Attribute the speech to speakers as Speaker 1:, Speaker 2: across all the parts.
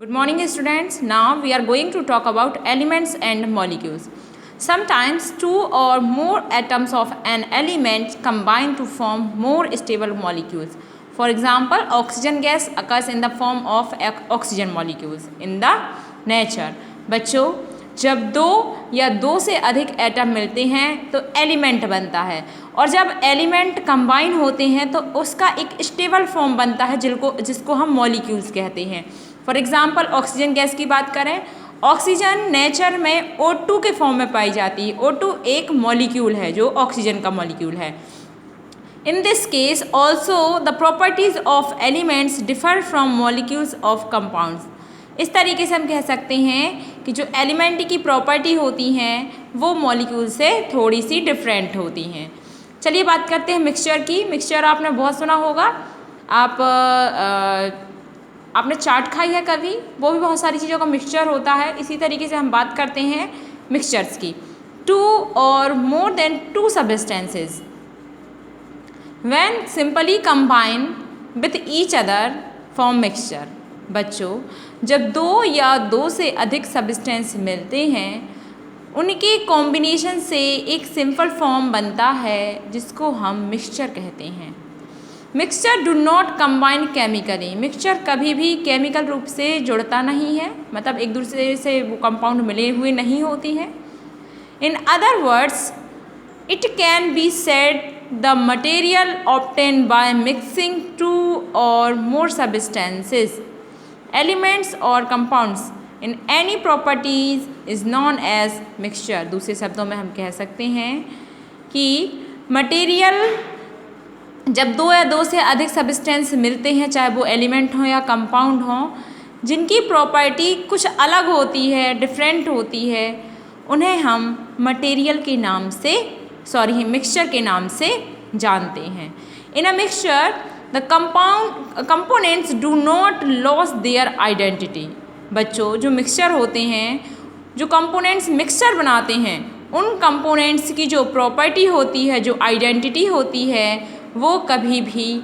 Speaker 1: Good morning students. Now we are going to talk about elements and molecules. Sometimes two or more atoms of an element combine to form more stable molecules. For example, oxygen gas occurs in the form of oxygen molecules in the nature. बच्चों, जब दो या दो से अधिक atom मिलते हैं तो एलिमेंट बनता है और जब एलिमेंट कंबाइन होते हैं तो उसका एक स्टेबल फॉर्म बनता है जिसको हम मॉलिक्यूल्स कहते हैं। फॉर एग्जाम्पल ऑक्सीजन गैस की बात करें, ऑक्सीजन नेचर में O2 के फॉर्म में पाई जाती है। O2 एक मॉलिक्यूल है जो ऑक्सीजन का मॉलिक्यूल है। In this case also the properties of elements differ from molecules of compounds. इस तरीके से हम कह सकते हैं कि जो एलिमेंट की प्रॉपर्टी होती हैं वो मॉलिक्यूल से थोड़ी सी डिफरेंट होती हैं। चलिए बात करते हैं मिक्सचर की। मिक्सचर आपने बहुत सुना होगा, आपने चाट खाई है कभी, वो भी बहुत सारी चीज़ों का मिक्सचर होता है। इसी तरीके से हम बात करते हैं मिक्सचर्स की। To or more than to substances when simply combine with each other form mixture. बच्चों, जब दो या दो से अधिक सब्सटेंस मिलते हैं उनके कॉम्बिनेशन से एक सिंपल फॉर्म बनता है जिसको हम मिक्सचर कहते हैं। Mixture do not combine chemically. Mixture कभी भी केमिकल रूप से जुड़ता नहीं है, मतलब एक दूसरे से वो कंपाउंड मिले हुए नहीं होती हैं। In other words it can be said the material obtain by mixing two or more substances elements or compounds in any properties is known as mixture. दूसरे शब्दों में हम कह सकते हैं कि मटेरियल जब दो या दो से अधिक सब्सटेंस मिलते हैं, चाहे वो एलिमेंट हो या कंपाउंड हो, जिनकी प्रॉपर्टी कुछ अलग होती है, डिफरेंट होती है, उन्हें हम मटेरियल के नाम से मिक्सचर के नाम से जानते हैं। In a mixture the components do not lose their identity. बच्चों, जो मिक्सचर होते हैं, जो कंपोनेंट्स मिक्सचर बनाते हैं, उन कंपोनेंट्स की जो प्रॉपर्टी होती है, जो आइडेंटिटी होती है, वो कभी भी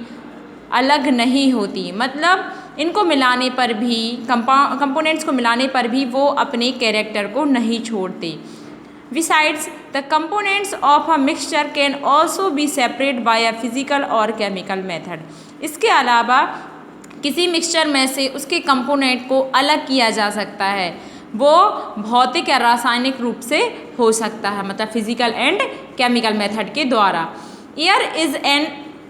Speaker 1: अलग नहीं होती। मतलब इनको मिलाने पर भी, कंपोनेंट्स को मिलाने पर भी वो अपने कैरेक्टर को नहीं छोड़ते। Besides, the components of a mixture can also be separated by a physical और chemical method. इसके अलावा किसी मिक्सचर में से उसके कंपोनेंट को अलग किया जा सकता है, वो भौतिक या रासायनिक रूप से हो सकता है, मतलब फिजिकल एंड केमिकल मेथड के द्वारा। Air is an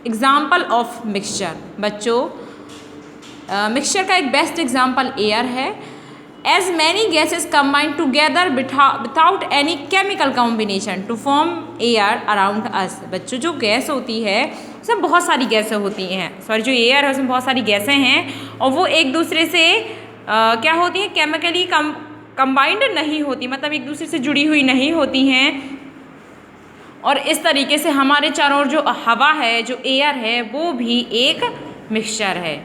Speaker 1: example of mixture. बच्चों, मिक्सचर का एक बेस्ट एग्जाम्पल एयर है। As many gases combine together without any chemical combination to form air around us. बच्चों, जो गैस होती है उसमें बहुत सारी गैसें होती हैं, जो एयर है उसमें बहुत सारी गैसें हैं और वो एक दूसरे से क्या होती हैं, केमिकली कंबाइंड नहीं होती, मतलब एक दूसरे से जुड़ी हुई नहीं होती हैं। और इस तरीके से हमारे चारों ओर जो हवा है, जो एयर है, वो भी एक मिक्सचर है।